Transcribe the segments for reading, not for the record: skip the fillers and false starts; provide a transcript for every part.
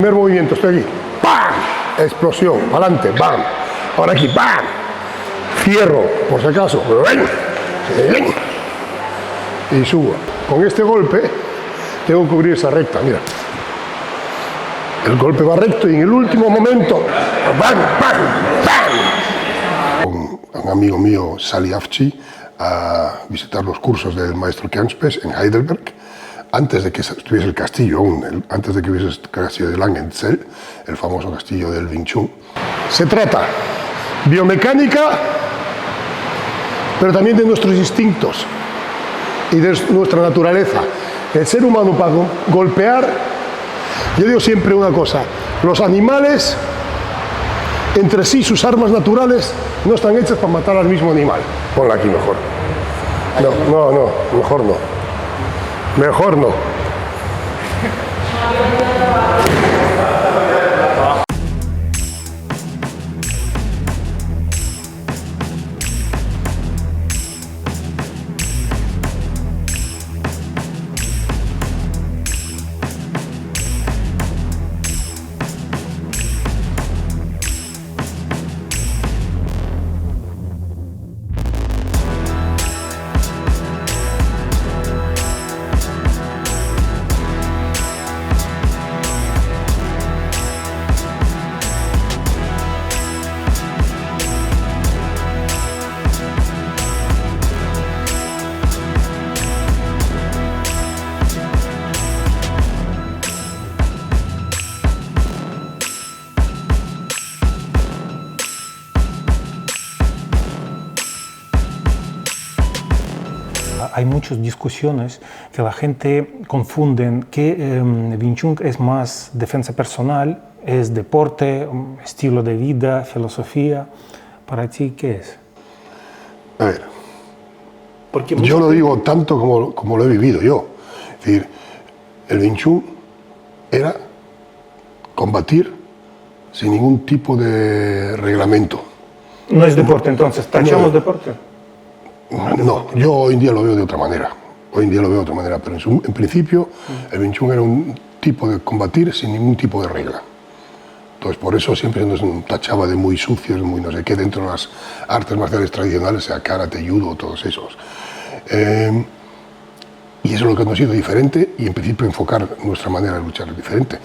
Primer movimiento, estoy aquí, ¡pam! Explosión, adelante, ¡pam! Ahora aquí, ¡pam! Cierro, por si acaso, y subo. Con este golpe tengo que cubrir esa recta, mira. El golpe va recto y en el último momento, ¡pam, pam, pam! Con un amigo mío, Sally Afci, a visitar los cursos del maestro Kempspes en Heidelberg, antes de que estuviese el castillo aún, antes de que hubiese el castillo de Langenzell, el famoso castillo del Wing Chun. Se trata biomecánica, pero también de nuestros instintos y de nuestra naturaleza. El ser humano para golpear, yo digo siempre una cosa, los animales entre sí, sus armas naturales no están hechas para matar al mismo animal. Ponla aquí mejor. No, mejor no. Mejor no. Hay muchas discusiones que la gente confunden que Wing Chun es más defensa personal, es deporte, estilo de vida, filosofía. ¿Para ti qué es? A ver, yo lo digo tanto como lo he vivido yo. Es decir, el Wing Chun era combatir sin ningún tipo de reglamento. ¿No es deporte entonces? ¿Tachamos deporte? No, yo hoy en día lo veo de otra manera. Pero en principio el Wing Chun era un tipo de combatir sin ningún tipo de regla. Entonces por eso siempre nos tachaba de muy sucios, muy no sé qué, dentro de las artes marciales tradicionales, sea karate, judo, todos esos. Y eso es lo que nos hizo diferente y en principio enfocar nuestra manera de luchar es diferente.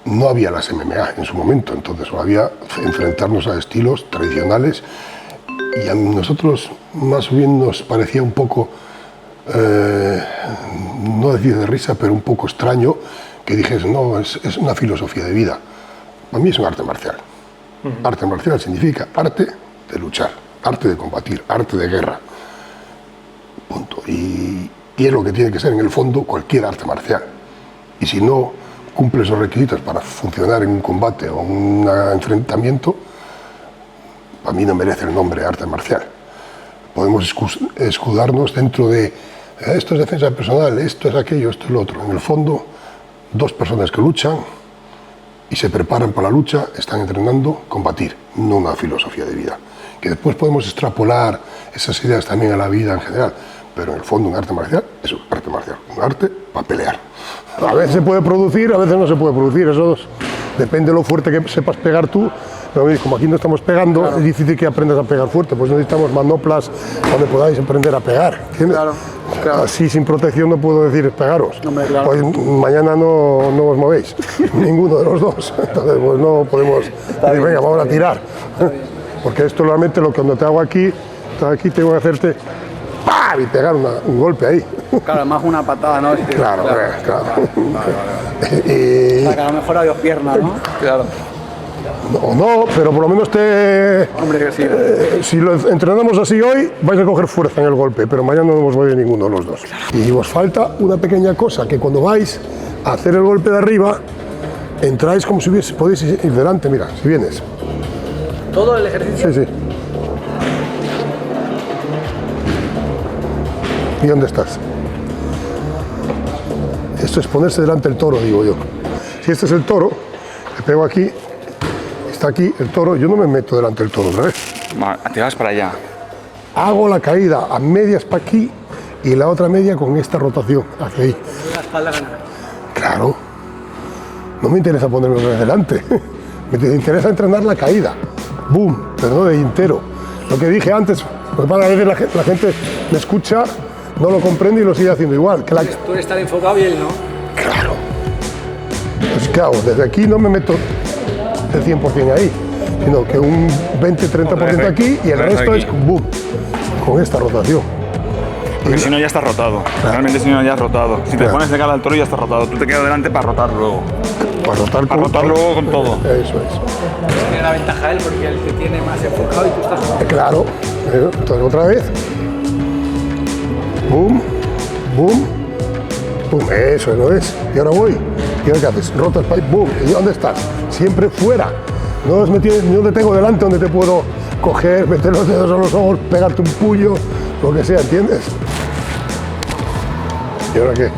No había las MMA en su momento, entonces solo había enfrentarnos a estilos tradicionales. Y a nosotros más bien nos parecía un poco, no decir de risa, pero un poco extraño que dijese, no, es una filosofía de vida. Para mí es un arte marcial. Arte marcial significa arte de luchar, arte de combatir, arte de guerra. Punto. Y es lo que tiene que ser en el fondo cualquier arte marcial. Y si no cumple esos requisitos para funcionar en un combate o un enfrentamiento, a mí no merece el nombre de arte marcial. Podemos escudarnos dentro de esto es defensa personal, esto es aquello, esto es lo otro. En el fondo, dos personas que luchan y se preparan para la lucha, están entrenando combatir, no una filosofía de vida. Que después podemos extrapolar esas ideas también a la vida en general, pero en el fondo un arte marcial es un arte marcial, un arte para pelear. A veces se puede producir, a veces no se puede producir, eso depende de lo fuerte que sepas pegar tú. Pero como aquí no estamos pegando, claro, es difícil que aprendas a pegar fuerte, pues necesitamos manoplas donde podáis aprender a pegar, ¿entiendes? Claro. Así sin protección no puedo decir pegaros. Claro. Pues mañana no os movéis, ninguno de los dos, entonces pues no podemos decir, venga, vamos a tirar. Porque esto realmente cuando te hago aquí tengo que hacerte ¡pam! Y pegar un golpe ahí. Claro, más una patada, ¿no? Claro. Vale. O sea, que a lo mejor a dos piernas, ¿no? Claro. No, pero por lo menos Hombre, que sí. Si lo entrenamos así hoy, vais a coger fuerza en el golpe, pero mañana no os voy a ninguno de los dos. Y os falta una pequeña cosa, que cuando vais a hacer el golpe de arriba, entráis como si podéis ir delante, mira, si vienes. ¿Todo el ejercicio? Sí. ¿Y dónde estás? Esto es ponerse delante del toro, digo yo. Si este es el toro, le pego aquí, está aquí el toro, yo no me meto delante del toro otra vez. Te vas para allá. Hago la caída a medias para aquí y la otra media con esta rotación hacia ahí. La espalda. Claro. No me interesa ponerme otra vez delante. Me interesa entrenar la caída. Boom, pero no de entero. Lo que dije antes, porque a veces la gente me escucha, no lo comprende y lo sigue haciendo igual. Que Tú eres tan enfocado y él no. Claro. Pues ¿qué hago? Desde aquí no me meto el 100% ahí, sino que un 20-30% aquí y el resto es boom, con esta rotación. Porque si no ya estás rotado. Realmente si no ya has rotado. Si te pones de cara al toro ya estás rotado. Tú te quedas delante para rotar luego. Para rotar luego con todo. Eso es. Tiene la ventaja él porque él te tiene más enfocado y tú estás... Claro. Entonces otra vez. Boom, boom, boom. Eso no es. Y ahora voy. ¿Y ahora qué haces? Rotas para ahí, boom. ¿Y dónde estás? Siempre fuera. No te tengo delante donde te puedo coger, meter los dedos a los ojos, pegarte un puño, lo que sea, ¿entiendes? ¿Y ahora qué?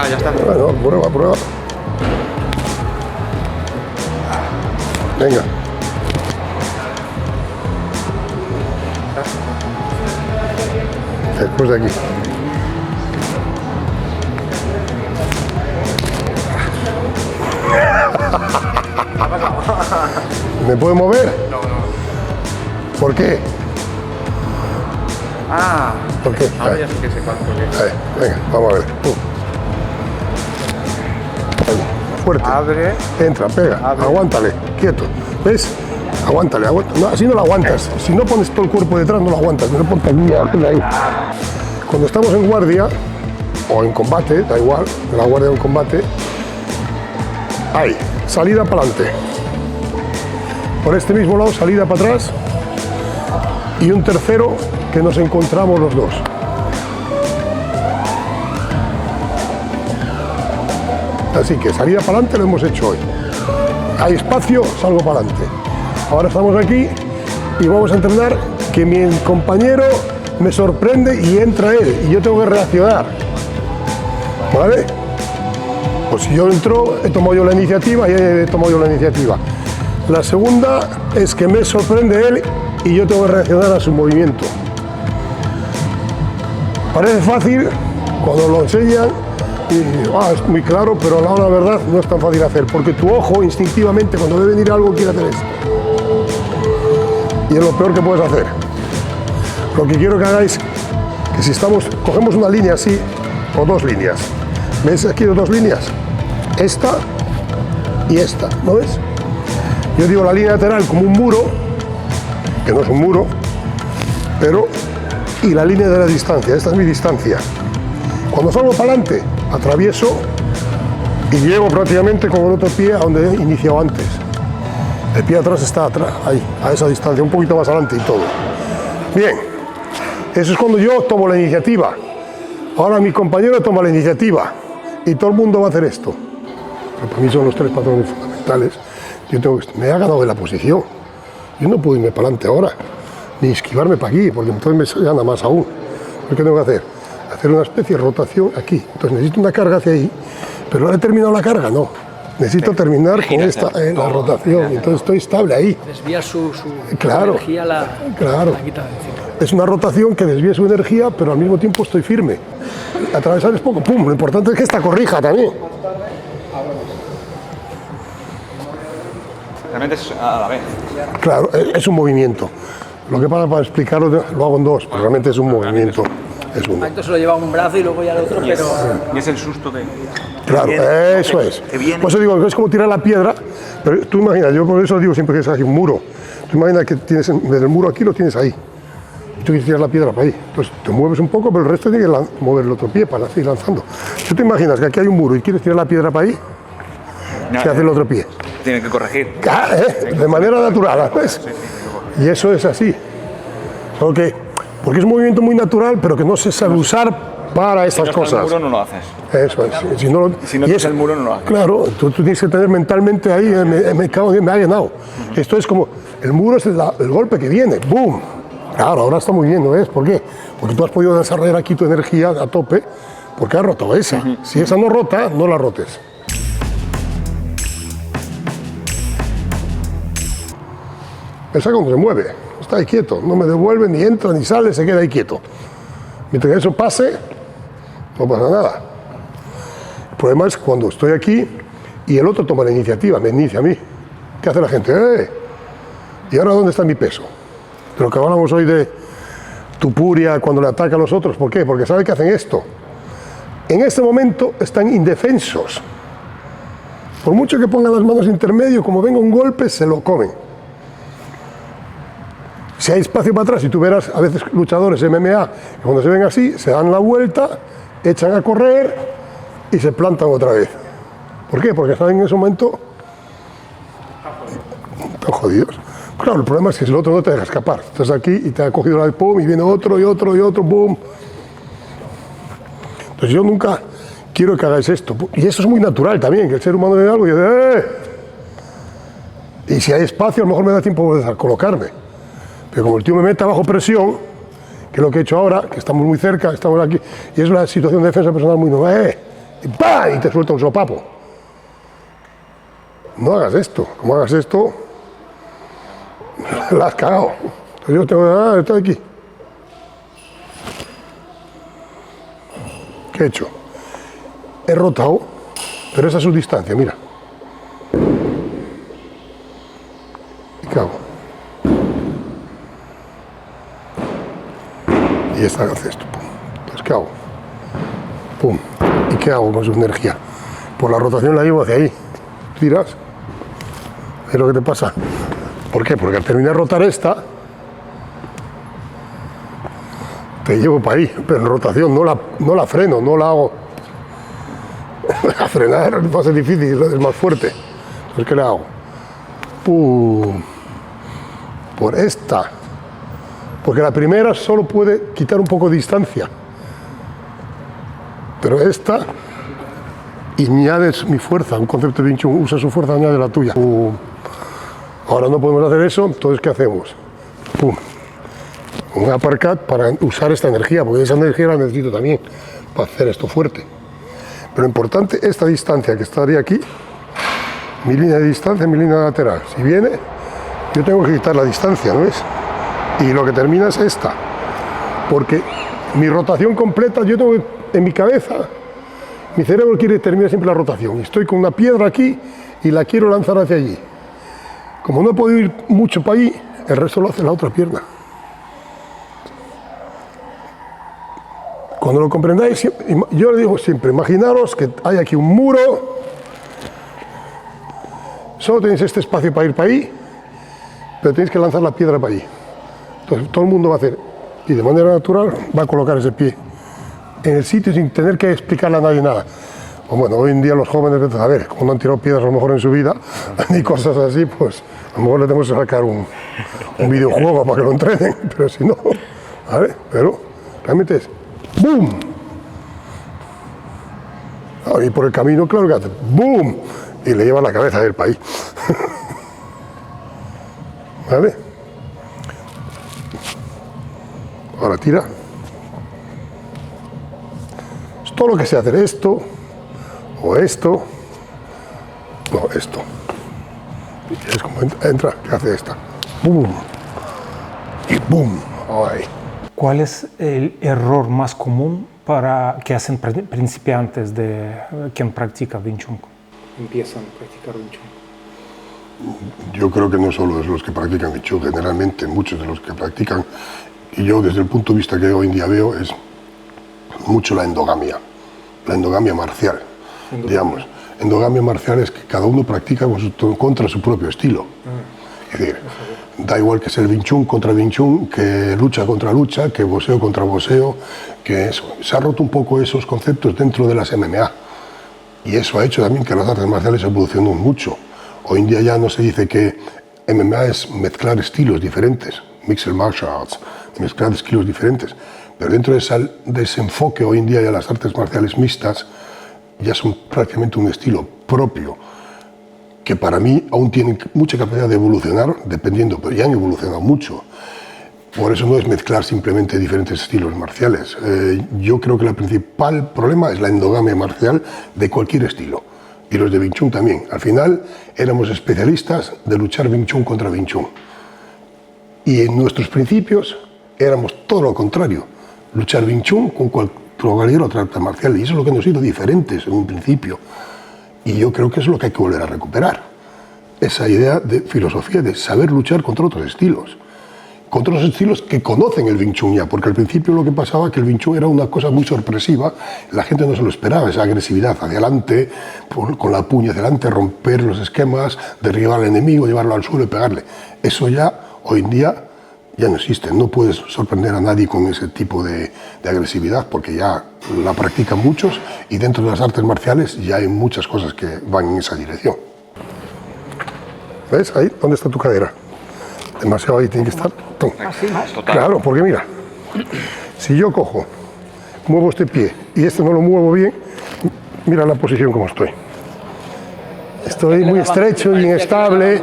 Ya está. Bueno, prueba. Venga. Después de aquí. ¿Me puedo mover? No. ¿Por qué? Ah, ¿Por qué? ahora ya sé que sé cuánto. Venga, vamos a ver. Ahí, fuerte. Abre. Entra, pega, Abre. aguántale, quieto. ¿Ves? Aguántale. No, así no lo aguantas. Si no pones todo el cuerpo detrás, no lo aguantas. No importa ahí. Cuando estamos en guardia, o en combate, da igual, en la guardia o en combate, hay salida para adelante. Por este mismo lado, salida para atrás. Y un tercero que nos encontramos los dos. Así que salida para adelante lo hemos hecho hoy. Hay espacio, salgo para adelante. Ahora estamos aquí y vamos a entrenar que mi compañero me sorprende y entra él y yo tengo que reaccionar. ¿Vale? Pues si yo entro, he tomado yo la iniciativa y he tomado yo la iniciativa. La segunda es que me sorprende él y yo tengo que reaccionar a su movimiento. Parece fácil cuando lo enseñan y es muy claro, pero a la hora de la verdad no es tan fácil hacer, porque tu ojo instintivamente cuando ve venir algo quiere hacer esto. Y es lo peor que puedes hacer. Lo que quiero que hagáis, que si cogemos una línea así, o dos líneas. ¿Ves aquí dos líneas? Esta y esta, ¿no ves? Yo digo la línea lateral como un muro, que no es un muro, pero y la línea de la distancia, esta es mi distancia. Cuando salgo para adelante, atravieso y llego prácticamente con el otro pie a donde he iniciado antes. El pie atrás está atrás, ahí, a esa distancia, un poquito más adelante y todo. Bien, eso es cuando yo tomo la iniciativa. Ahora mi compañero toma la iniciativa y todo el mundo va a hacer esto. Pero para mí son los tres patrones fundamentales. Me ha ganado de la posición. Yo no puedo irme para adelante ahora, ni esquivarme para aquí, porque entonces me gana más aún. ¿Qué tengo que hacer? Hacer una especie de rotación aquí. Entonces necesito una carga hacia ahí, pero no he terminado la carga, no. Necesito terminar con esta, la rotación, entonces estoy estable ahí. Desviar su Claro, energía, la quita de encima. Es una rotación que desvía su energía, pero al mismo tiempo estoy firme. Atravesar es poco, pum, lo importante es que esta corrija también. Realmente es a la vez. Claro, es un movimiento. Lo que para explicarlo lo hago en dos, pero realmente es un movimiento. Es uno. Esto se lo lleva un brazo y luego ya el otro, pero... Y es el susto de... Claro, eso es. Por eso digo, es como tirar la piedra, pero tú imaginas, yo por eso digo siempre que es aquí un muro. Tú imaginas que tienes desde el muro aquí lo tienes ahí. Y tú quieres tirar la piedra para ahí. Entonces te mueves un poco, pero el resto tiene que mover el otro pie para seguir lanzando. Si tú te imaginas que aquí hay un muro y quieres tirar la piedra para ahí, ¿qué hace el otro pie? Tiene que corregir. De manera natural, ¿ves? Y eso es así. Porque es un movimiento muy natural, pero que no se sabe usar para estas cosas. Si no está el muro no lo haces. Eso es. Si no tienes el muro no lo haces. Claro, tú tienes que tener mentalmente ahí, me ha llenado. Esto es como, el muro es el golpe que viene, ¡boom! Claro, ahora está muy bien, ¿no ves? ¿Por qué? Porque tú has podido desarrollar aquí tu energía a tope, porque has roto esa. Si esa no rota, no la rotes. El saco no se mueve, está ahí quieto, no me devuelve, ni entra, ni sale, se queda ahí quieto. Mientras que eso pase, no pasa nada. El problema es cuando estoy aquí y el otro toma la iniciativa, me inicia a mí. ¿Qué hace la gente? ¿Y ahora dónde está mi peso? De lo que hablamos hoy de Tupuria cuando le ataca a los otros. ¿Por qué? Porque sabe que hacen esto. En este momento están indefensos. Por mucho que pongan las manos intermedio, como venga un golpe, se lo comen. Si hay espacio para atrás, y tú verás a veces luchadores MMA, que cuando se ven así, se dan la vuelta, echan a correr y se plantan otra vez. ¿Por qué? Porque saben en ese momento están jodidos. Claro, el problema es que si el otro no te deja escapar. Estás aquí y te ha cogido la de pum, y viene otro, y otro, y otro, pum. Entonces yo nunca quiero que hagáis esto. Y eso es muy natural también, que el ser humano ve algo y dice, y si hay espacio, a lo mejor me da tiempo de colocarme. Pero como el tío me meta bajo presión, que es lo que he hecho ahora, que estamos muy cerca, estamos aquí, y es una situación de defensa personal muy nueva, y ¡pam! Y te suelta un sopapo. No hagas esto. Como hagas esto, la has cagado. Entonces yo tengo, estoy aquí. ¿Qué he hecho? He rotado, pero esa es su distancia, mira. ¿Y qué hago? Y esta hace esto, pum. Entonces, ¿qué hago? Pum. ¿Y qué hago con su energía? Por la rotación la llevo hacia ahí. Tiras. ¿Es lo que te pasa? ¿Por qué? Porque al terminar de rotar esta, te llevo para ahí, pero en rotación no la freno, no la hago. A frenar va a ser difícil, es más fuerte. Entonces, ¿qué le hago? ¡Pum! Por esta. Porque la primera solo puede quitar un poco de distancia. Pero esta, y añades mi fuerza, un concepto de Wing Chun, usa su fuerza, añade la tuya. Ahora no podemos hacer eso, entonces ¿qué hacemos? ¡Pum! Un uppercut para usar esta energía, porque esa energía la necesito también para hacer esto fuerte. Pero importante, esta distancia que estaría aquí, mi línea de distancia, mi línea lateral. Si viene, yo tengo que quitar la distancia, ¿no ves? Y lo que termina es esta. Porque mi rotación completa, yo tengo en mi cabeza, mi cerebro quiere terminar siempre la rotación. Estoy con una piedra aquí y la quiero lanzar hacia allí. Como no he podido ir mucho para allí, el resto lo hace la otra pierna. Cuando lo comprendáis, yo le digo siempre, imaginaros que hay aquí un muro, solo tenéis este espacio para ir para ahí, pero tenéis que lanzar la piedra para allí. Entonces todo el mundo va a hacer, y de manera natural va a colocar ese pie en el sitio sin tener que explicarle a nadie nada. O bueno, hoy en día los jóvenes, a ver, como no han tirado piedras a lo mejor en su vida, ni cosas así, pues a lo mejor le tenemos que sacar un videojuego para que lo entrenen, pero si no, ¿vale? Pero realmente es ¡boom! Y por el camino, claro que hace ¡boom! Y le lleva la cabeza del país. ¿Vale? Ahora tira. Es todo lo que sé hacer, esto, o esto, no, esto. Y es como entra, ¿qué hace esta? ¡Boom! Y ¡boom! ¡Ay! ¿Cuál es el error más común que hacen principiantes de quien practica Wing Chun? Empiezan a practicar Wing Chun. Yo creo que no solo es los que practican Wing Chun, generalmente muchos de los que practican, y yo desde el punto de vista que hoy en día veo, es mucho la endogamia marcial, digamos. Endogamia marcial es que cada uno practica contra su propio estilo. Es decir, da igual que sea el Wing Chun contra Wing Chun, que lucha contra lucha, que boxeo contra boxeo, que eso. Se ha roto un poco esos conceptos dentro de las MMA. Y eso ha hecho también que las artes marciales evolucionen mucho. Hoy en día ya no se dice que MMA es mezclar estilos diferentes, mixed martial arts, mezclar estilos diferentes. Pero dentro de ese enfoque, hoy en día ya las artes marciales mixtas ya son prácticamente un estilo propio, que para mí aún tienen mucha capacidad de evolucionar, dependiendo, pero ya han evolucionado mucho. Por eso no es mezclar simplemente diferentes estilos marciales. Yo creo que el principal problema es la endogamia marcial de cualquier estilo. Y los de Wing Chun también. Al final éramos especialistas de luchar Wing Chun contra Wing Chun. Y en nuestros principios éramos todo lo contrario. Luchar Wing Chun con cualquier otra arte marcial. Y eso es lo que nos hizo diferentes en un principio. Y yo creo que es lo que hay que volver a recuperar. Esa idea de filosofía, de saber luchar contra otros estilos. Contra otros estilos que conocen el Wing Chun ya, porque al principio lo que pasaba que el Wing Chun era una cosa muy sorpresiva, la gente no se lo esperaba, esa agresividad hacia adelante, con la puña hacia adelante, romper los esquemas, derribar al enemigo, llevarlo al suelo y pegarle. Eso ya, hoy en día, ya no existe. No puedes sorprender a nadie con ese tipo de agresividad porque ya la practican muchos y dentro de las artes marciales ya hay muchas cosas que van en esa dirección. ¿Ves? Ahí, ¿dónde está tu cadera? Demasiado ahí tiene que estar. Así más. Claro, porque mira, si yo cojo, muevo este pie y este no lo muevo bien, mira la posición como estoy. Estoy muy estrecho y inestable.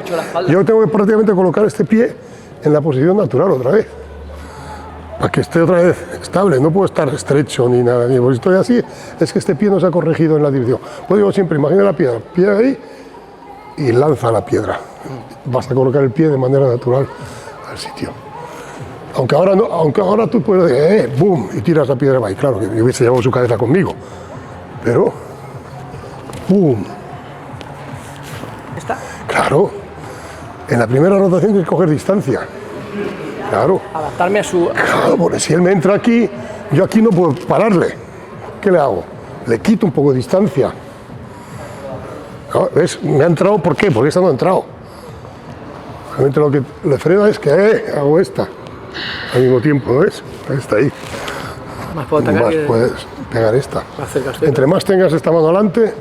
Yo tengo que prácticamente colocar este pie en la posición natural otra vez, para que esté otra vez estable. No puedo estar estrecho ni nada, ni porque estoy así, es que este pie no se ha corregido en la dirección. Pues digo siempre, imagina la piedra ahí y lanza la piedra. Vas a colocar el pie de manera natural al sitio. Aunque ahora tú puedes decir, ¡boom! Y tiras la piedra ahí. Claro, que yo hubiese llevado su cabeza conmigo, pero ¡boom! ¿Está? Claro. En la primera rotación hay que coger distancia. Claro. Adaptarme a su... Claro, porque si él me entra aquí, yo aquí no puedo pararle. ¿Qué le hago? Le quito un poco de distancia. ¿No? ¿Ves? Me ha entrado, ¿por qué? Porque esta no ha entrado. Realmente lo que le frena es que hago esta. Al mismo tiempo, ¿no ves? Está ahí. Más puedo atacar Más que... puedes pegar esta. Más cerca estoy. Entre más tengas esta mano adelante,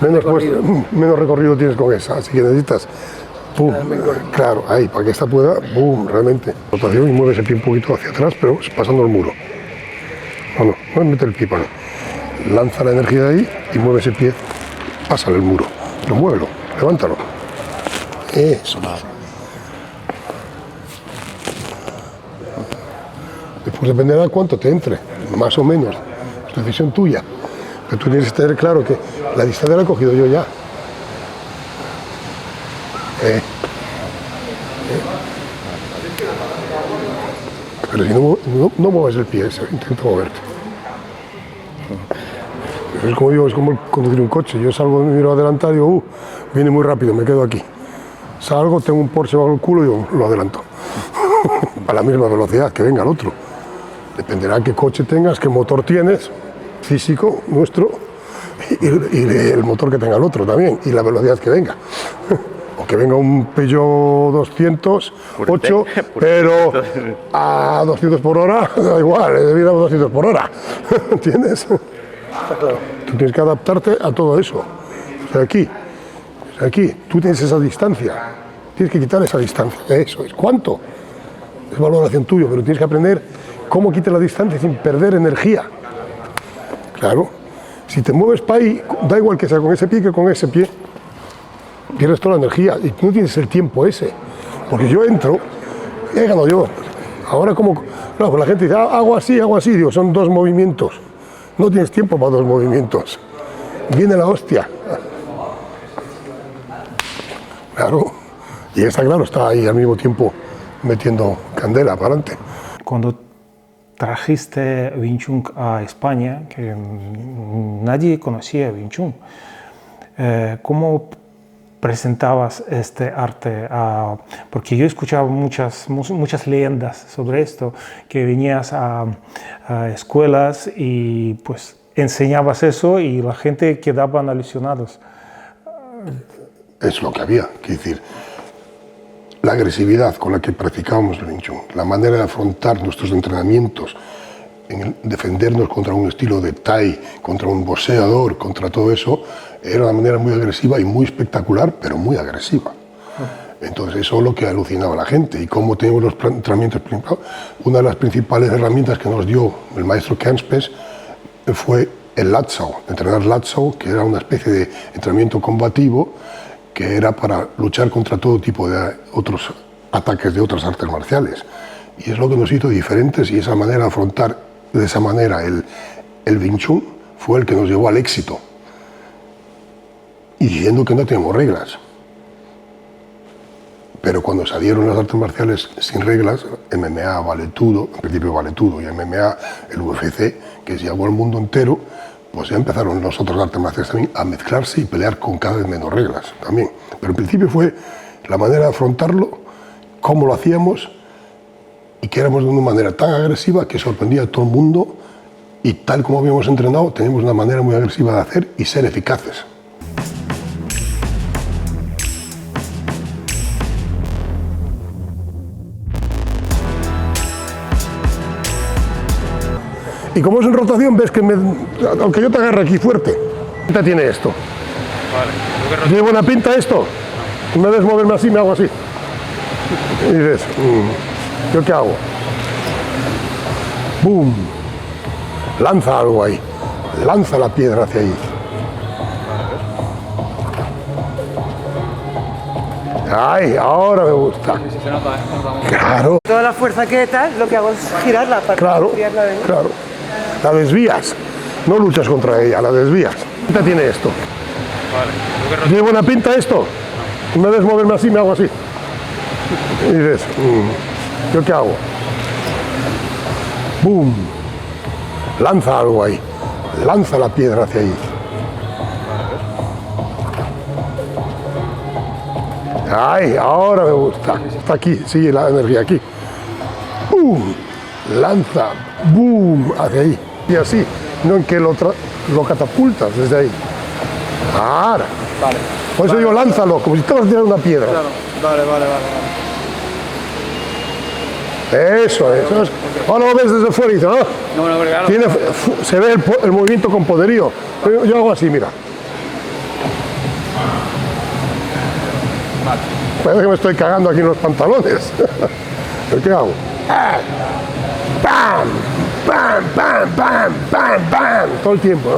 menos recorrido tienes con esa. Así que necesitas... ¡Pum! Claro, ahí, para que esta pueda, ¡boom! Realmente. Rotación y mueve ese pie un poquito hacia atrás, pero pasando el muro. No mete el pie para ahí. Lanza la energía de ahí y mueve ese pie, pásale el muro. Pero muévelo, levántalo. Eso. Después dependerá cuánto te entre, más o menos. Es decisión tuya. Pero tú tienes que tener claro que la distancia la he cogido yo ya. Pero si no mueves el pie, intenta moverte. Es como digo, es como conducir un coche. Yo salgo, me miro adelantar y digo, viene muy rápido, me quedo aquí. Salgo, tengo un Porsche bajo el culo y digo, lo adelanto. A la misma velocidad que venga el otro. Dependerá qué coche tengas, qué motor tienes, físico, nuestro, y el motor que tenga el otro también, y la velocidad que venga. O que venga un Peugeot 208, pero a 200 por hora, da igual, debe ir a 200 por hora. ¿Entiendes? Tú tienes que adaptarte a todo eso. O sea, aquí, tú tienes esa distancia, tienes que quitar esa distancia. Eso es. ¿Cuánto? Es valoración tuya, pero tienes que aprender cómo quitar la distancia sin perder energía. Claro. Si te mueves para ahí, da igual que sea con ese pie que con ese pie. Pierdes toda la energía y no tienes el tiempo ese. Porque yo entro, he ganado yo. Ahora como, claro, pues la gente dice, hago así, digo, son 2 movimientos. No tienes tiempo para 2 movimientos. Viene la hostia. Claro. Y está ahí al mismo tiempo metiendo candela para adelante. Cuando trajiste Wing Chun a España, que nadie conocía Wing Chun, ¿cómo presentabas este arte? Porque yo escuchaba muchas leyendas sobre esto, que venías a escuelas y pues enseñabas eso y la gente quedaban alucinados. Es lo que había, quiero decir, la agresividad con la que practicábamos el Wing Chun, la manera de afrontar nuestros entrenamientos, en defendernos contra un estilo de Thai, contra un boxeador, contra todo eso, era una manera muy agresiva y muy espectacular, pero muy agresiva. Entonces eso es lo que alucinaba a la gente. Y cómo tenemos los entrenamientos. Una de las principales herramientas que nos dio el maestro Kempes fue el Latzao, entrenar Latzao, que era una especie de entrenamiento combativo que era para luchar contra todo tipo de otros ataques de otras artes marciales. Y es lo que nos hizo diferentes, y esa manera de afrontar de esa manera el Wing Chun fue el que nos llevó al éxito. Y diciendo que no tenemos reglas. Pero cuando salieron las artes marciales sin reglas, MMA vale todo, en principio vale todo, y MMA, el UFC, que se llevó al mundo entero, pues ya empezaron los otros artes marciales también a mezclarse y pelear con cada vez menos reglas también. Pero en principio fue la manera de afrontarlo, cómo lo hacíamos y que éramos de una manera tan agresiva que sorprendía a todo el mundo y tal como habíamos entrenado, teníamos una manera muy agresiva de hacer y ser eficaces. Y como es en rotación, ves que aunque yo te agarre aquí fuerte, ¿qué pinta tiene esto? Vale. ¿Tiene buena pinta esto? Me ves moverme así, me hago así. Y dices, ¿yo qué hago? ¡Bum! Lanza algo ahí. Lanza la piedra hacia ahí. ¡Ay! Ahora me gusta. Claro. Toda la fuerza que tal, lo que hago es girarla para girarla de nuevo. Claro. La desvías. No luchas contra ella, la desvías. ¿Qué pinta tiene esto? Vale. ¿Tiene buena pinta esto? Me ves moverme así, me hago así. Y dices, ¿yo qué hago? ¡Bum! Lanza algo ahí. Lanza la piedra hacia ahí. ¡Ay! Ahora me gusta. Está aquí, sigue la energía aquí. ¡Bum! Lanza. ¡Bum! Hacia ahí. Y así, no en que lo catapultas desde ahí. Ahora. Vale. Por eso digo, lánzalo, como si te vas a tirar una piedra. Claro. Vale. Eso es. Ahora lo ves desde fuera y dices, ¿no? No, claro. Se ve el movimiento con poderío. Yo hago así, mira. Vale. Parece que me estoy cagando aquí en los pantalones. ¿Pero qué hago? ¡Pam! ¡Pam! ¡Pam! ¡Pam! ¡Pam! ¡Pam! Todo el tiempo.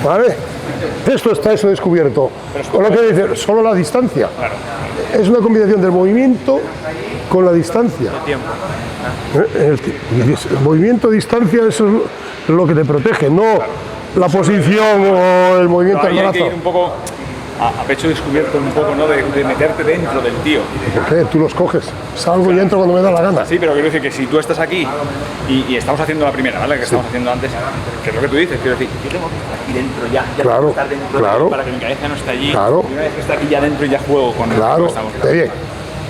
¿Vale? Esto está descubierto. Con lo que dice, solo la distancia. Claro. Es una combinación del movimiento con la distancia. El movimiento, distancia, eso es lo que te protege, no la posición o el movimiento del brazo. Hay que ir un poco a pecho descubierto, un poco, ¿no? De meterte dentro del tío. ¿Por qué? Tú los coges. Salgo y entro cuando me da la gana. Sí, pero quiero decir que si tú estás aquí y estamos haciendo la primera, ¿vale? Que estamos haciendo antes, que es lo que tú dices, quiero decir, yo tengo que estar aquí dentro ya Claro, tengo que estar dentro claro. para que mi cabeza no esté allí. Claro. Y una vez que está aquí ya dentro ya juego con lo Claro, que estamos está bien.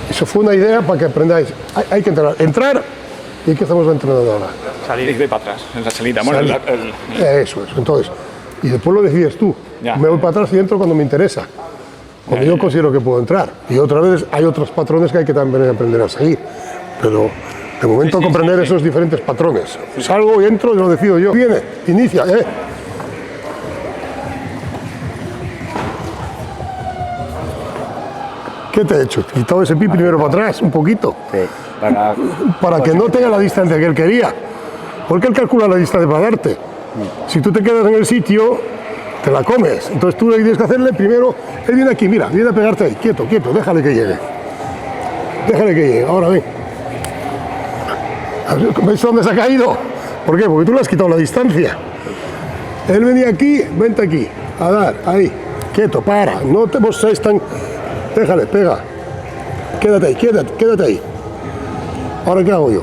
Eso fue una idea para que aprendáis. Hay que entrenar. Entrar y ¿qué estamos entrenando ahora? salir de para atrás, en la salida. Bueno, Eso es. Entonces, y después lo decides tú. Ya. Me voy para atrás y entro cuando me interesa. Cuando yo considero que puedo entrar. Y otras veces hay otros patrones que hay que también aprender a seguir. Pero de momento comprender esos diferentes patrones. Salgo y entro y lo decido yo. Viene, inicia, ¿Qué te he hecho? ¿Te he quitado ese pie primero para atrás? Un poquito. Sí, Para que no tenga la distancia que él quería. Porque él calcula la distancia para darte. Si tú te quedas en el sitio, te la comes. Entonces tú lo que tienes que hacerle primero, él viene aquí, mira, viene a pegarte ahí, quieto, quieto, déjale que llegue. Déjale que llegue, ahora ven. ¿Ves dónde se ha caído? ¿Por qué? Porque tú le has quitado la distancia. Él venía aquí, vente aquí, a dar, ahí, quieto, para, no te mostréis tan... Déjale, pega. Quédate ahí, quédate ahí. ¿Ahora qué hago yo?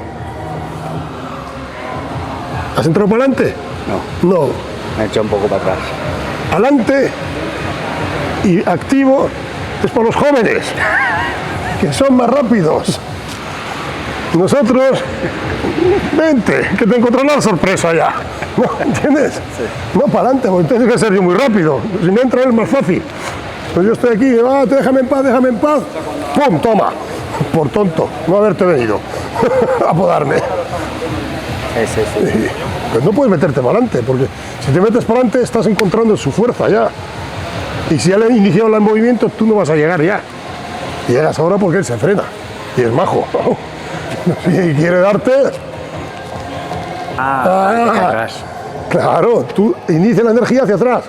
¿Has entrado para adelante? No, No. me he hecho un poco para atrás. Adelante y activo es para los jóvenes, que son más rápidos. Nosotros, vente, que te encontrarás la sorpresa ya. ¿No? ¿Entiendes? Sí. No para adelante, porque tienes que ser yo muy rápido. Si me entra él, más fácil. Pues yo estoy aquí, déjame en paz. ¡Pum! Toma. Por tonto, no haberte venido a podarme. Sí. Pues no puedes meterte para adelante, porque si te metes para adelante estás encontrando su fuerza ya. Y si ya le han iniciado el movimiento, tú no vas a llegar ya. Y llegas ahora porque él se frena. Y es majo. Si quiere darte... Hacia atrás. Claro, tú inicia la energía hacia atrás.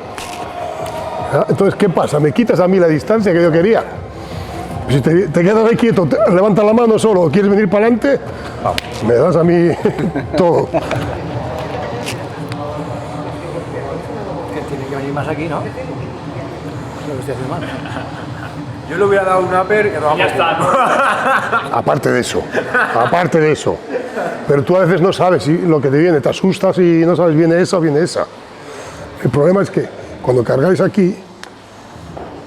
Entonces, ¿qué pasa? Me quitas a mí la distancia que yo quería. Si te quedas ahí quieto, levantas la mano solo, o quieres venir para adelante, me das a mí todo. Que tiene que venir más aquí, ¿no? Lo que estoy haciendo mal. Yo le hubiera dado un upper que no vamos. Ya está. Aparte de eso. Pero tú a veces no sabes si lo que te viene, te asustas y no sabes viene esa o viene esa. El problema es que cuando cargáis aquí,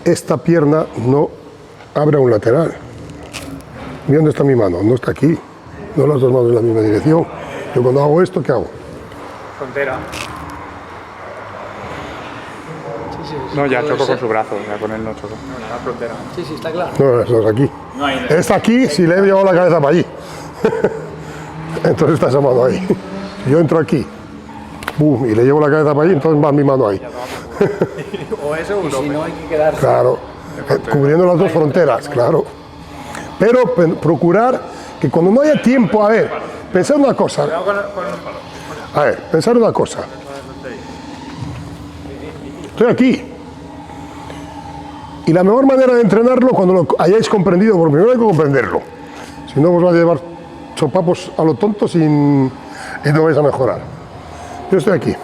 esta pierna no abre a un lateral. Mira dónde está mi mano, no está aquí. No las dos manos en la misma dirección. Yo cuando hago esto, ¿qué hago? Frontera. No, ya choco con su brazo, ya con él no choco. La frontera. Sí, sí, está claro. No, las dos aquí. Esta aquí, si le he llevado la cabeza para allí. Entonces está esa mano ahí. Si yo entro aquí, boom, y le llevo la cabeza para allí, entonces va mi mano ahí. O eso o un Si no hay que quedarse. Claro, cubriendo las dos fronteras, claro. Pero procurar que cuando no haya tiempo, a ver, pensar una cosa. A ver, pensar una cosa. Estoy aquí. Y la mejor manera de entrenarlo cuando lo hayáis comprendido, porque primero hay que comprenderlo. Si no, os va a llevar sopapos a lo tonto y no vais a mejorar. Yo estoy aquí.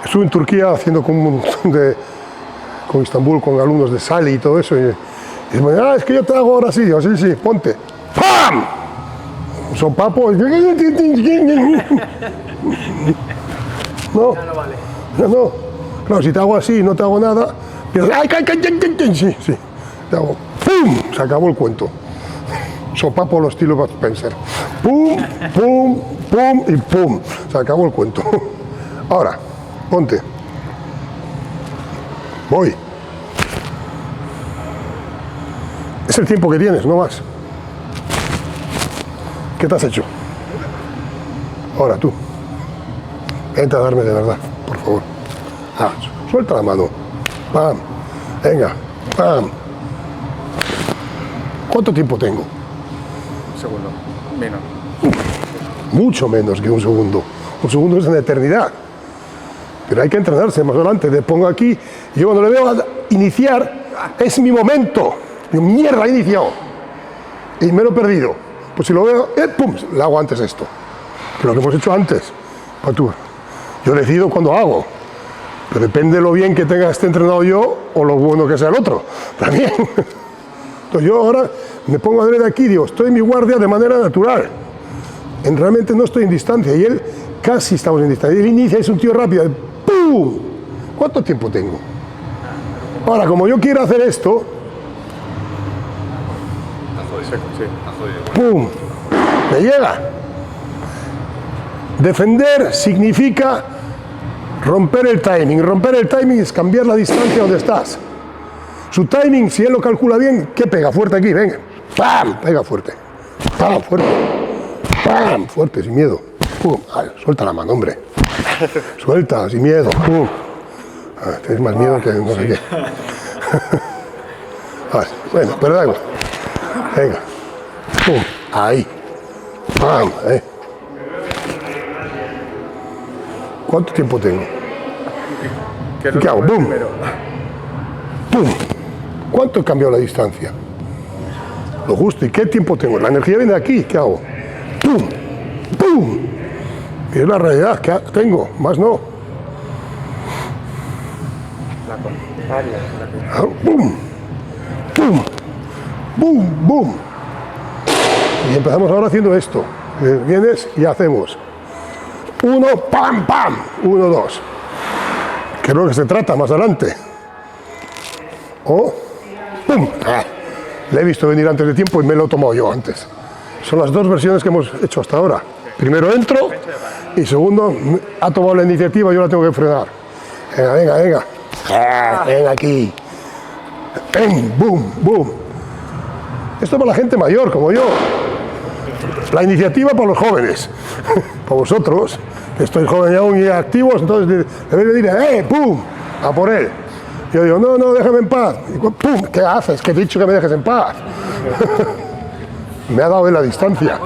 Estuve en Turquía haciendo con un montón con Istambul, con alumnos de Sali y todo eso. Y me dicen, es que yo te hago ahora así. Digo, sí, sí, ponte. ¡Pam! Sopapos. No, Ya no vale. no. Claro, si te hago así y no te hago nada, piensas, ¡ay, sí, sí! Te hago, ¡pum! Se acabó el cuento. Sopapo los estilo Bud Spencer. ¡Pum! ¡Pum! ¡Pum! Y ¡pum! Se acabó el cuento. Ahora, ponte. Voy. Es el tiempo que tienes, no más. ¿Qué te has hecho? Ahora tú. Vente a darme de verdad, por favor. Ah, suelta la mano. ¡Pam! Venga. ¡Pam! ¿Cuánto tiempo tengo? Un segundo, menos. Mucho menos que un segundo. Un segundo es una eternidad. Pero hay que entrenarse más adelante. Le pongo aquí y yo cuando le veo a iniciar, es mi momento. Yo, mierda, he iniciado. Y me lo he perdido. Pues si lo veo, ¡pum! Le hago antes esto. Pero lo que hemos hecho antes. Yo decido cuando hago. Pero depende de lo bien que tenga este entrenado yo o lo bueno que sea el otro. También. Entonces yo ahora me pongo a ver de aquí y digo, estoy en mi guardia de manera natural. Realmente no estoy en distancia y él casi estamos en distancia. Él inicia, es un tío rápido. ¡Pum! ¿Cuánto tiempo tengo? Ahora, como yo quiero hacer esto, ¡pum! Me llega. Defender significa romper el timing. Romper el timing es cambiar la distancia donde estás. Su timing, si él lo calcula bien, ¿qué pega? Fuerte aquí, venga. ¡Pam! Pega fuerte. ¡Pam! Fuerte. ¡Pam! Fuerte, sin miedo. ¡Pum! Ay, suelta la mano, hombre. Suelta, sin miedo. ¡Pum! Tienes más miedo que no sé qué. Bueno, pero da igual. Venga. ¡Pum! Ahí. ¡Pam! ¿Cuánto tiempo tengo? ¿Qué hago? ¡Bum! ¡Pum! ¿Cuánto he cambiado la distancia? Lo justo. ¿Y qué tiempo tengo? La energía viene de aquí. ¿Qué hago? ¡Pum! ¡Pum! Y es la realidad que tengo. Más no. ¡Pum! ¡Pum! ¡Bum! ¡Bum! Y empezamos ahora haciendo esto. Vienes y hacemos. 1, ¡pam! ¡Pam! 1, 2. Que es lo que se trata más adelante. O, ¡pum! Le he visto venir antes de tiempo y me lo he tomado yo antes. Son las dos versiones que hemos hecho hasta ahora. Primero entro y segundo, ha tomado la iniciativa y yo la tengo que frenar. Venga, venga, venga. Ven aquí. Ven, boom, boom. Esto es para la gente mayor como yo. La iniciativa para los jóvenes. Para vosotros, que estáis jóvenes aún y activos, entonces debéis decir, ¡pum! A por él. Yo digo, no, no, déjame en paz. Y, ¡pum! ¿Qué haces? Que te he dicho que me dejes en paz. Me ha dado en la distancia.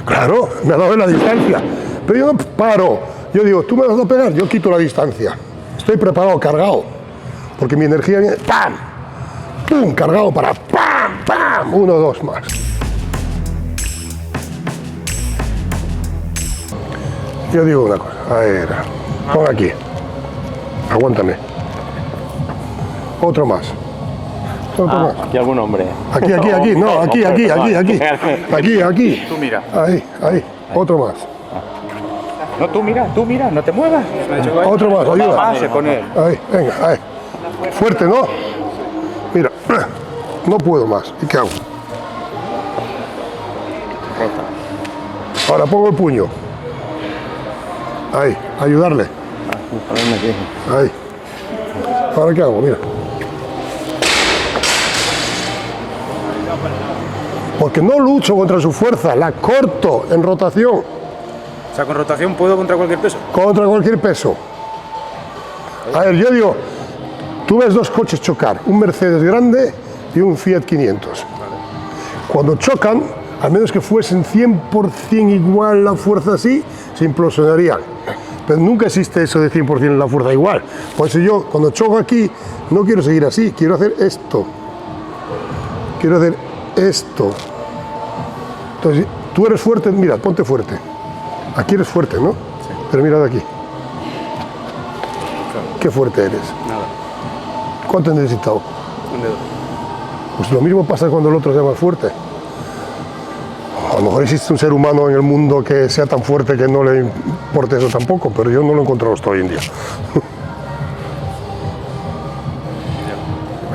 Claro, me ha dado en la distancia. Pero yo no paro. Yo digo, tú me vas a pegar, yo quito la distancia. Estoy preparado, cargado. Porque mi energía viene, ¡pam! ¡Pum! Cargado para ¡pam! ¡Pam! 1, 2 más. Yo digo una cosa. A ver, pon aquí. Aguántame. Otro más. Otro más. Aquí algún hombre. Aquí, aquí, aquí. No, aquí, aquí, aquí, aquí. Aquí, aquí. Tú mira. Ahí, ahí. Otro más. No, tú mira, no te muevas. Otro más, ayuda. Más, se pone él. Ahí, venga, ahí. Fuerte, ¿no? Mira, no puedo más. ¿Y qué hago? Ahora pongo el puño. Ahí, ayudarle. Ahí. Ahora qué hago, mira. Porque no lucho contra su fuerza, la corto en rotación. O sea, con rotación puedo contra cualquier peso. Contra cualquier peso. A ver, yo digo, tú ves dos coches chocar, un Mercedes grande y un Fiat 500. Cuando chocan, a menos que fuesen 100% igual la fuerza así, se implosionarían. Pero nunca existe eso de 100% la fuerza igual. Por eso yo, cuando choco aquí, no quiero seguir así, quiero hacer esto. Quiero hacer esto. Entonces, tú eres fuerte, mira, ponte fuerte. Aquí eres fuerte, ¿no? Sí. Pero mira de aquí. ¿Qué fuerte eres? Nada. ¿Cuánto has necesitado? Un dedo. Pues lo mismo pasa cuando el otro sea más fuerte. A lo mejor existe un ser humano en el mundo que sea tan fuerte que no le importe eso tampoco, pero yo no lo he encontrado hasta hoy en día.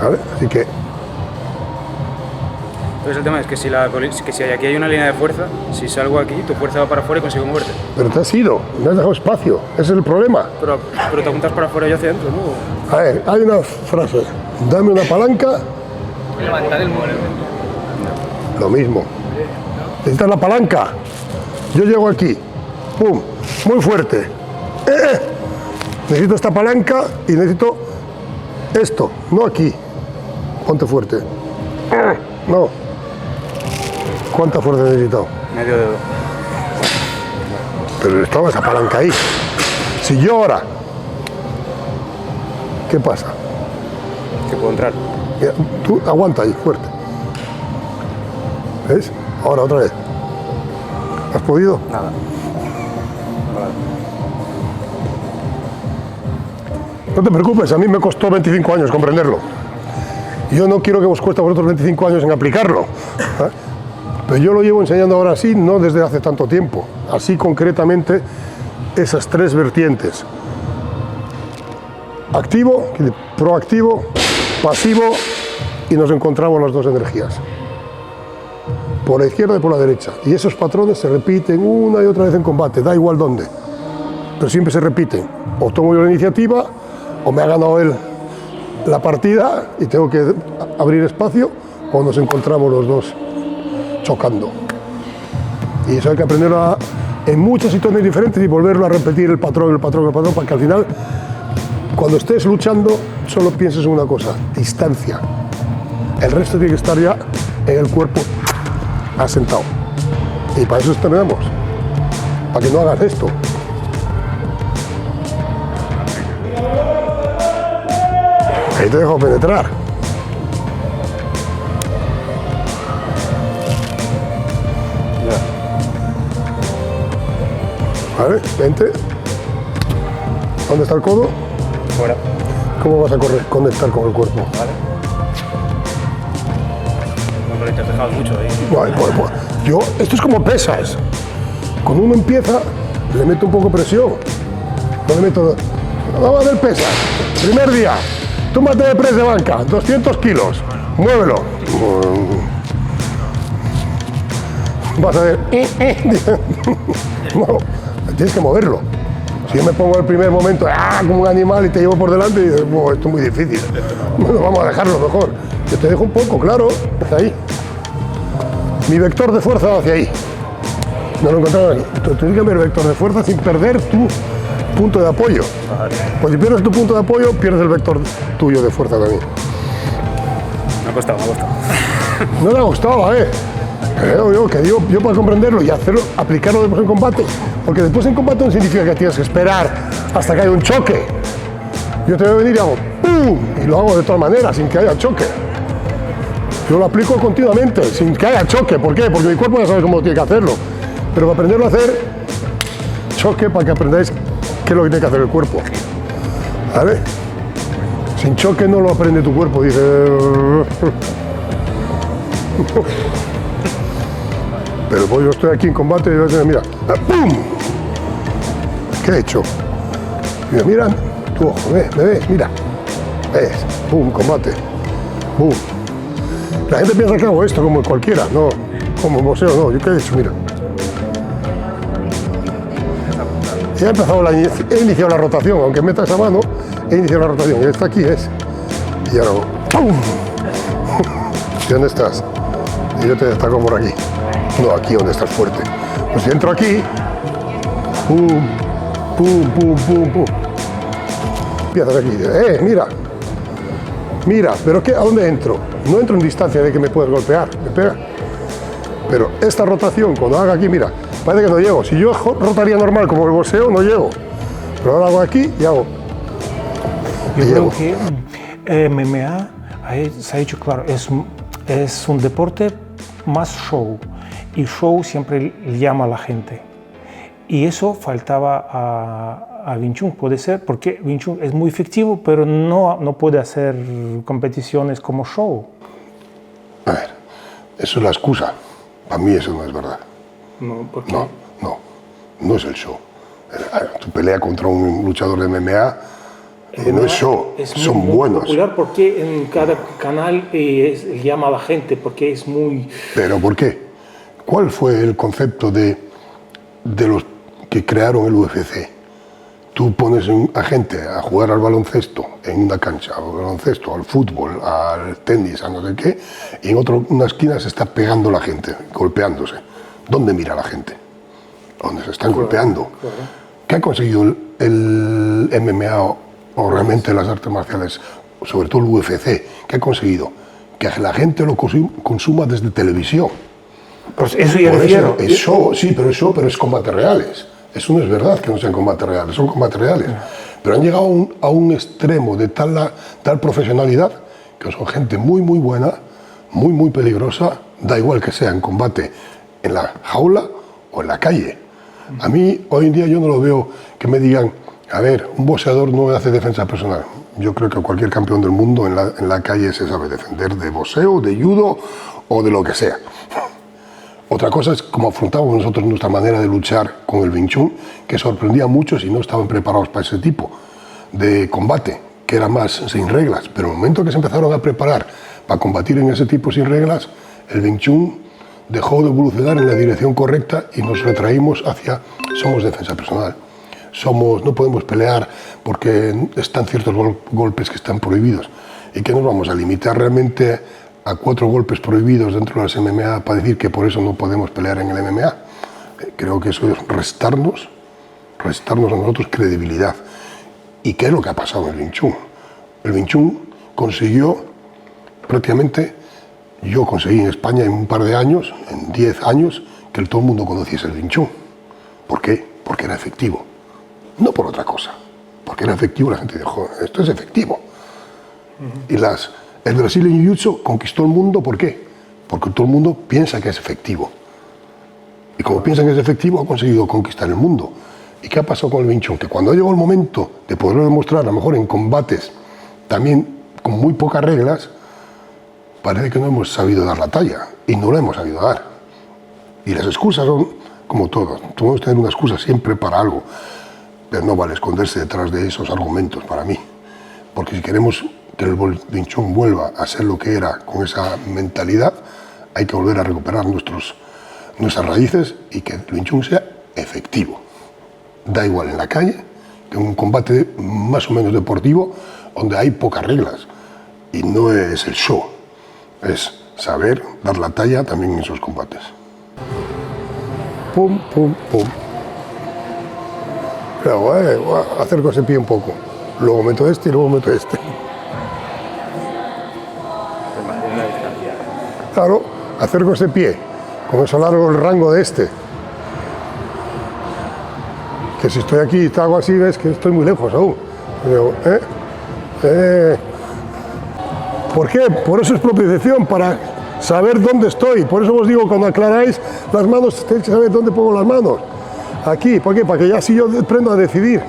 ¿Vale? Así que Entonces el tema es que si aquí hay una línea de fuerza, si salgo aquí, tu fuerza va para afuera y consigo moverte. pero te has ido, me has dejado espacio, ese es el problema. Pero te apuntas para afuera y yo hacia adentro, ¿no? A ver, hay una frase, dame una palanca. Levantar el muro. Lo mismo. Necesitas la palanca. Yo llego aquí, pum, muy fuerte. Necesito esta palanca y necesito esto, no aquí. Ponte fuerte. No. ¿Cuánta fuerza he necesitado? Medio dedo. Pero estaba esa palanca ahí. Si yo ahora, ¿qué pasa? Que puedo entrar. Mira, tú aguanta ahí, fuerte. ¿Ves? Ahora otra vez. ¿Has podido? Nada. No te preocupes, a mí me costó 25 años comprenderlo. Yo no quiero que os cueste a vosotros 25 años en aplicarlo. ¿Eh? Pero yo lo llevo enseñando ahora así, no desde hace tanto tiempo. Así concretamente, esas tres vertientes. Activo, proactivo, pasivo, y nos encontramos las dos energías. Por la izquierda y por la derecha. Y esos patrones se repiten una y otra vez en combate, da igual dónde. Pero siempre se repiten. O tomo yo la iniciativa, o me ha ganado él la partida y tengo que abrir espacio, o nos encontramos los dos chocando. Y eso hay que aprenderlo en muchas situaciones diferentes y volverlo a repetir el patrón, para que al final, cuando estés luchando, solo pienses en una cosa, distancia. El resto tiene que estar ya en el cuerpo asentado. Y para eso entrenamos, para que no hagas esto. Ahí te dejo penetrar. Vale, vente. ¿Dónde está el codo? Fuera. ¿Cómo vas a conectar con el cuerpo? Vale. No, pero te has dejado mucho ahí. Pues, esto es como pesas. Cuando uno empieza, le meto un poco de presión. No le meto. Vamos a hacer pesas. Primer día, túmbate de press de banca, 200 kilos. Muévelo. Vas a ver. No, tienes que moverlo. Si yo me pongo al primer momento como un animal y te llevo por delante y dices, esto es muy difícil. Bueno, vamos a dejarlo mejor. Yo te dejo un poco, claro, hacia ahí. Mi vector de fuerza va hacia ahí. No lo encontraba aquí. Entonces tienes que cambiar el vector de fuerza sin perder tu punto de apoyo. Pues si pierdes tu punto de apoyo, pierdes el vector tuyo de fuerza también. Me ha costado. No le ha gustado, yo para comprenderlo y hacerlo, aplicarlo después en combate, porque después en combate no significa que tienes que esperar hasta que haya un choque. Yo te voy a venir y hago ¡pum! Y lo hago de todas maneras, sin que haya choque. Yo lo aplico continuamente, sin que haya choque. ¿Por qué? Porque mi cuerpo ya sabe cómo tiene que hacerlo. Pero para aprenderlo a hacer, choque para que aprendáis qué es lo que tiene que hacer el cuerpo. ¿Vale? Sin choque no lo aprende tu cuerpo, dice. Pero pues yo estoy aquí en combate y yo voy a decir, mira, ¡pum! ¿Qué he hecho? Mira, mira, tu ojo, me ves, mira. ¿Ves? Pum, combate. Pum. La gente piensa que hago esto como cualquiera, no, como boxeo, no. ¿Yo qué he hecho? Mira. Ya he empezado he iniciado la rotación, aunque meta esa mano, he iniciado la rotación. Y esta aquí es. Y ahora hago ¡pum! ¿Y dónde estás? Y yo te destaco por aquí. No, aquí donde estás fuerte. Pues si entro aquí, pum, pum, pum, pum, pum. Empiezas aquí, mira. Mira, pero ¿qué? ¿A dónde entro? No entro en distancia de que me puedes golpear, me pega. Pero esta rotación, cuando haga aquí, mira, parece que no llego. Si yo rotaría normal como el boxeo, no llego. Pero ahora hago aquí y hago. Yo creo que MMA se ha hecho claro, es un deporte más show. Y show siempre llama a la gente. Y eso faltaba a Wing Chun, puede ser, porque Wing Chun es muy efectivo, pero no puede hacer competiciones como show. A ver, eso es la excusa. Para mí eso no es verdad. No, ¿por qué? No es el show. Tu pelea contra un luchador de MMA no es show, son muy buenos. Popular porque en cada canal llama a la gente, porque es muy... ¿Pero por qué? ¿Cuál fue el concepto de los que crearon el UFC? Tú pones a gente a jugar al baloncesto en una cancha, al baloncesto, al fútbol, al tenis, a no sé qué, y en una esquina se está pegando la gente, golpeándose. ¿Dónde mira la gente? ¿Dónde se están golpeando? Claro. ¿Qué ha conseguido el MMA o realmente las artes marciales, sobre todo el UFC? ¿Qué ha conseguido? Que la gente lo consuma desde televisión. Pues eso ya refiero. Es show, sí, pero es combates reales. Eso no es verdad que no sean combates reales, son combates reales. Pero han llegado a un extremo de tal profesionalidad que son gente muy, muy buena, muy, muy peligrosa, da igual que sea en combate en la jaula o en la calle. A mí, hoy en día, yo no lo veo que me digan, a ver, un boxeador no hace defensa personal. Yo creo que cualquier campeón del mundo en la calle se sabe defender de boxeo, de judo o de lo que sea. Otra cosa es cómo afrontamos nosotros nuestra manera de luchar con el Wing Chun, que sorprendía a muchos y no estaban preparados para ese tipo de combate, que era más sin reglas. Pero en el momento que se empezaron a preparar para combatir en ese tipo sin reglas, el Wing Chun dejó de evolucionar en la dirección correcta y nos retraímos hacia somos defensa personal. No podemos pelear porque están ciertos golpes que están prohibidos. ¿Y que nos vamos a limitar realmente a 4 golpes prohibidos dentro de las MMA para decir que por eso no podemos pelear en el MMA? Creo que eso es restarnos a nosotros credibilidad. ¿Y qué es lo que ha pasado en el Wing Chun? El Wing Chun consiguió prácticamente, yo conseguí en España en un par de años, en 10 años, que todo el mundo conociese el Wing Chun. ¿Por qué? Porque era efectivo. No por otra cosa. Porque era efectivo, la gente dijo, esto es efectivo. Y el Brazilian Jiu-Jitsu conquistó el mundo, ¿por qué? Porque todo el mundo piensa que es efectivo. Y como piensan que es efectivo, ha conseguido conquistar el mundo. ¿Y qué ha pasado con el Wing Chun? Que cuando llegó el momento de poderlo demostrar, a lo mejor en combates, también con muy pocas reglas, parece que no hemos sabido dar la talla. Y no lo hemos sabido dar. Y las excusas son como todas. Podemos tener una excusa siempre para algo. Pero no vale esconderse detrás de esos argumentos para mí. Porque si queremos que el Wing Chun vuelva a ser lo que era con esa mentalidad, hay que volver a recuperar nuestras raíces y que el Wing Chun sea efectivo. Da igual en la calle que en un combate más o menos deportivo donde hay pocas reglas. Y no es el show, es saber dar la talla también en esos combates. Pum, pum, pum. Luego, acerco ese pie un poco. Luego meto este y luego meto este. Claro, acerco ese pie. Con eso largo el rango de este. Que si estoy aquí y te hago así, ves que estoy muy lejos aún. Digo, ¿por qué? Por eso es propiocepción, para saber dónde estoy. Por eso os digo, cuando aclaráis las manos, tenéis que saber dónde pongo las manos. Aquí, ¿por qué? Para que ya así yo aprendo a decidir.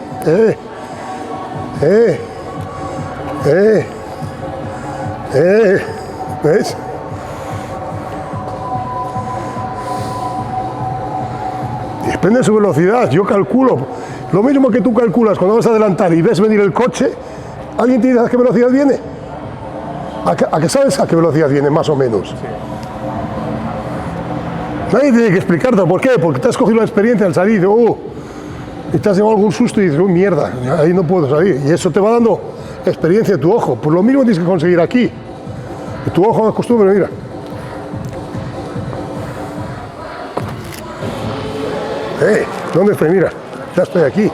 ¿Ves? Y depende de su velocidad. Yo calculo Lo mismo que tú calculas cuando vas a adelantar y ves venir el coche, ¿alguien te dice a qué velocidad viene? ¿A qué sabes a qué velocidad viene, más o menos? Sí. Nadie tiene que explicarte por qué, porque te has cogido la experiencia al salir y te has llevado algún susto y dices, mierda, ahí no puedo salir. Y eso te va dando experiencia de tu ojo. Pues lo mismo tienes que conseguir aquí. Que tu ojo acostumbre, mira. ¿Dónde estoy? Mira, ya estoy aquí.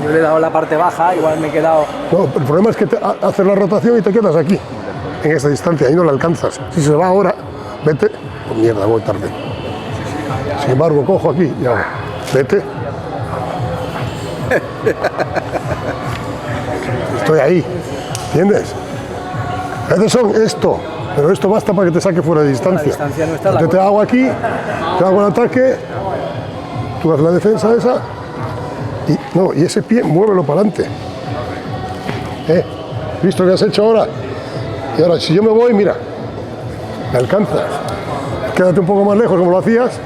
Yo le he dado la parte baja, igual me he quedado... No, el problema es que haces la rotación y te quedas aquí, en esa distancia, ahí no la alcanzas. Si se va ahora, vete, pues mierda, voy tarde. Sin embargo, cojo aquí y hago, vete. Estoy ahí, ¿entiendes? A veces son esto, pero esto basta para que te saque fuera de distancia. La distancia no está. Entonces te hago aquí, te hago el ataque, tú haces la defensa esa, y ese pie muévelo para adelante. ¿Visto lo que has hecho ahora? Y ahora, si yo me voy, mira, me alcanzas. Quédate un poco más lejos como lo hacías.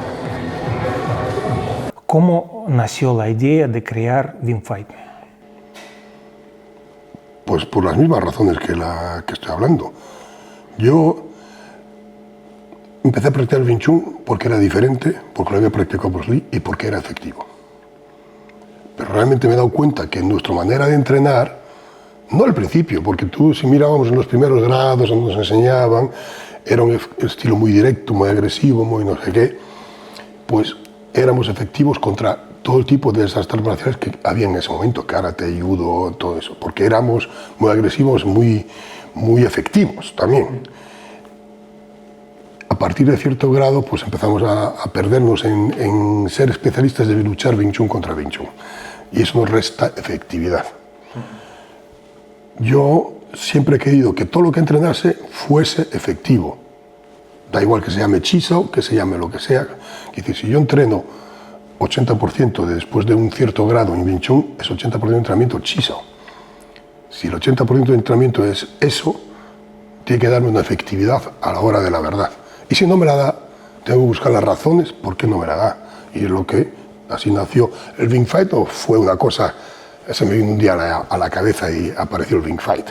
¿Cómo nació la idea de crear Wingfight? Pues por las mismas razones que estoy hablando. Yo empecé a practicar el Wing Chun porque era diferente, porque lo había practicado Bruce Lee y porque era efectivo. Pero realmente me he dado cuenta que nuestra manera de entrenar, no al principio, porque si mirábamos en los primeros grados donde nos enseñaban, era un estilo muy directo, muy agresivo, muy no sé qué, pues éramos efectivos contra todo el tipo de esas artes marciales que había en ese momento, karate, judo, todo eso, porque éramos muy agresivos, muy efectivos también. A partir de cierto grado, pues empezamos a perdernos en ser especialistas de luchar Wing Chun contra Wing Chun, y eso nos resta efectividad. Yo siempre he querido que todo lo que entrenase fuese efectivo. Da igual que se llame Chisao, que se llame lo que sea. Es decir, si yo entreno 80% después de un cierto grado en Wing Chun, es 80% de entrenamiento Chisao. Si el 80% de entrenamiento es eso, tiene que darme una efectividad a la hora de la verdad. Y si no me la da, tengo que buscar las razones por qué no me la da. Y es lo que así nació el Wingfight, o fue una cosa, se me vino un día a la cabeza y apareció el Wingfight.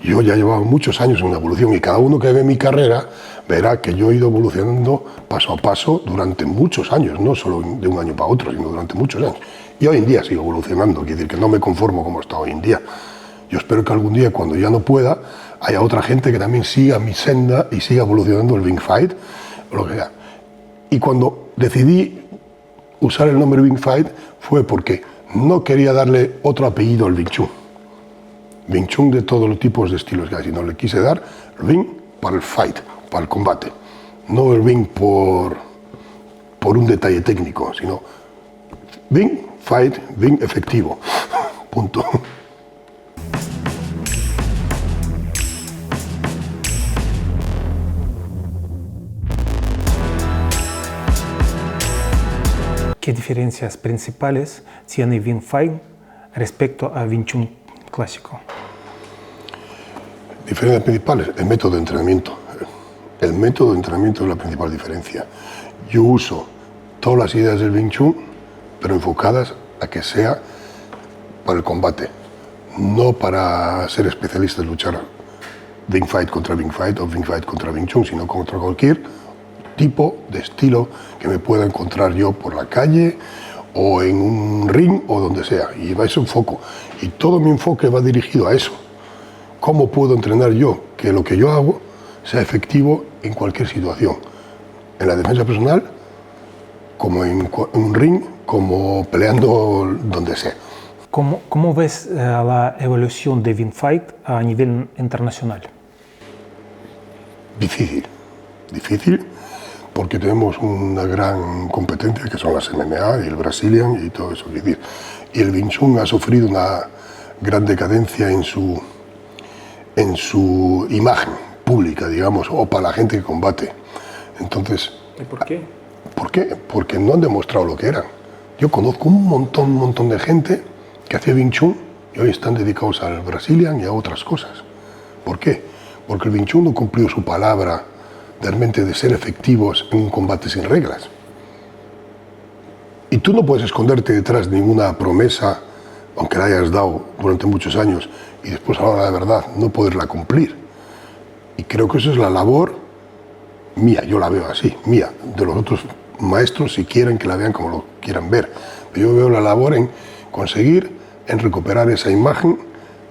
Yo ya llevaba muchos años en una evolución y cada uno que ve mi carrera verá que yo he ido evolucionando paso a paso durante muchos años, no solo de un año para otro, sino durante muchos años. Y hoy en día sigo evolucionando, quiere decir que no me conformo como está hoy en día. Yo espero que algún día, cuando ya no pueda, haya otra gente que también siga mi senda y siga evolucionando el Wingfight, o lo que sea. Y cuando decidí usar el nombre Wingfight fue porque no quería darle otro apellido al Wing Chun. Wing Chun de todos los tipos de estilos que hay, sino le quise dar el Wing para el fight, para el combate. No el Wing por un detalle técnico, sino Wing, fight, Wing efectivo. Punto. ¿Qué diferencias principales tiene Wingfight respecto a Wing Chun clásico? Diferencias principales, el método de entrenamiento. El método de entrenamiento es la principal diferencia. Yo uso todas las ideas del Wing Chun, pero enfocadas a que sea para el combate, no para ser especialista en luchar Wingfight contra Wingfight o Wingfight contra Wing Chun, sino contra cualquier tipo de estilo que me pueda encontrar yo por la calle o en un ring o donde sea, y va ese enfoque, y todo mi enfoque va dirigido a eso. ¿Cómo puedo entrenar yo que lo que yo hago sea efectivo en cualquier situación? En la defensa personal, como en un ring, como peleando donde sea. ¿Cómo ves la evolución de Wingfight a nivel internacional? Difícil, porque tenemos una gran competencia que son las MMA y el Brazilian y todo eso. Y el Wing Chun ha sufrido una gran decadencia en su imagen pública, digamos, o para la gente que combate. Entonces, ¿Y por qué? ¿Por qué? Porque no han demostrado lo que eran. Yo conozco un montón de gente que hacía Wing Chun y hoy están dedicados al Brazilian y a otras cosas. ¿Por qué? Porque el Wing Chun no cumplió su palabra realmente de ser efectivos en un combate sin reglas. Y tú no puedes esconderte detrás de ninguna promesa, aunque la hayas dado durante muchos años, y después a la hora de la verdad no poderla cumplir. Y creo que eso es la labor mía, yo la veo así, mía, de los otros maestros si quieren que la vean como lo quieran ver. Pero yo veo la labor en conseguir, en recuperar esa imagen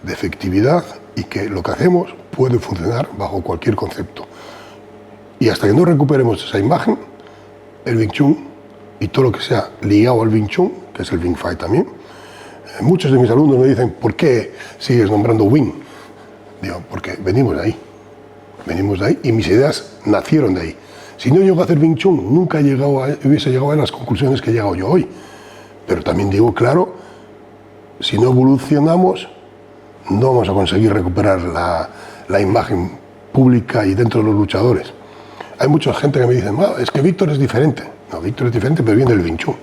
de efectividad y que lo que hacemos puede funcionar bajo cualquier concepto. Y hasta que no recuperemos esa imagen, el Wing Chun y todo lo que sea ligado al Wing Chun, que es el Wing Fai también, muchos de mis alumnos me dicen, ¿por qué sigues nombrando Wing? Digo, porque venimos de ahí y mis ideas nacieron de ahí. Si no llego a hacer Wing Chun, nunca hubiese llegado a las conclusiones que he llegado yo hoy. Pero también digo, claro, si no evolucionamos, no vamos a conseguir recuperar la imagen pública y dentro de los luchadores. Hay mucha gente que me dice, es que Víctor es diferente. No, Víctor es diferente, pero viene del Wing Chun.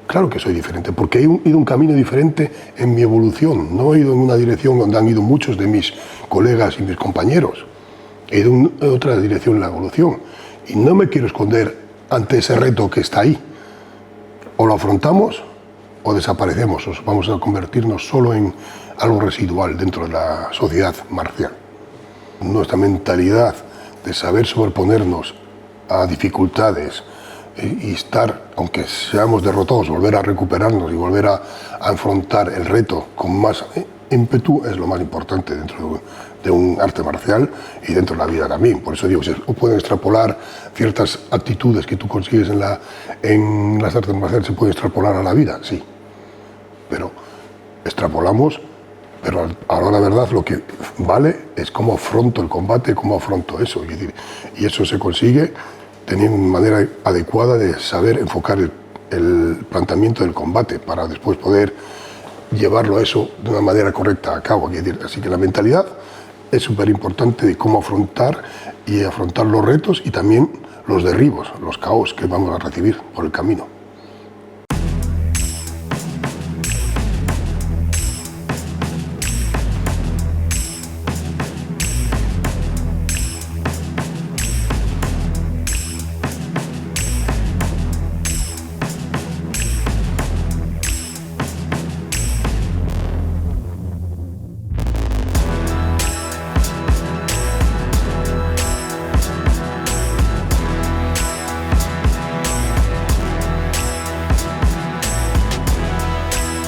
Claro que soy diferente, porque he ido un camino diferente en mi evolución. No he ido en una dirección donde han ido muchos de mis colegas y mis compañeros. He ido en otra dirección en la evolución. Y no me quiero esconder ante ese reto que está ahí. O lo afrontamos o desaparecemos, o vamos a convertirnos solo en algo residual dentro de la sociedad marcial. Nuestra mentalidad de saber sobreponernos a dificultades y estar, aunque seamos derrotados, volver a recuperarnos y volver a afrontar el reto con más ímpetu es lo más importante dentro de un arte marcial y dentro de la vida también. Por eso digo, se pueden extrapolar ciertas actitudes que tú consigues en las artes marciales, se puede extrapolar a la vida, sí. Pero extrapolamos, pero a la verdad lo que vale es cómo afronto el combate, cómo afronto eso. Y eso se consigue teniendo una manera adecuada de saber enfocar el planteamiento del combate para después poder llevarlo a eso de una manera correcta a cabo. Así que la mentalidad es súper importante de cómo afrontar los retos y también los derribos, los caos que vamos a recibir por el camino.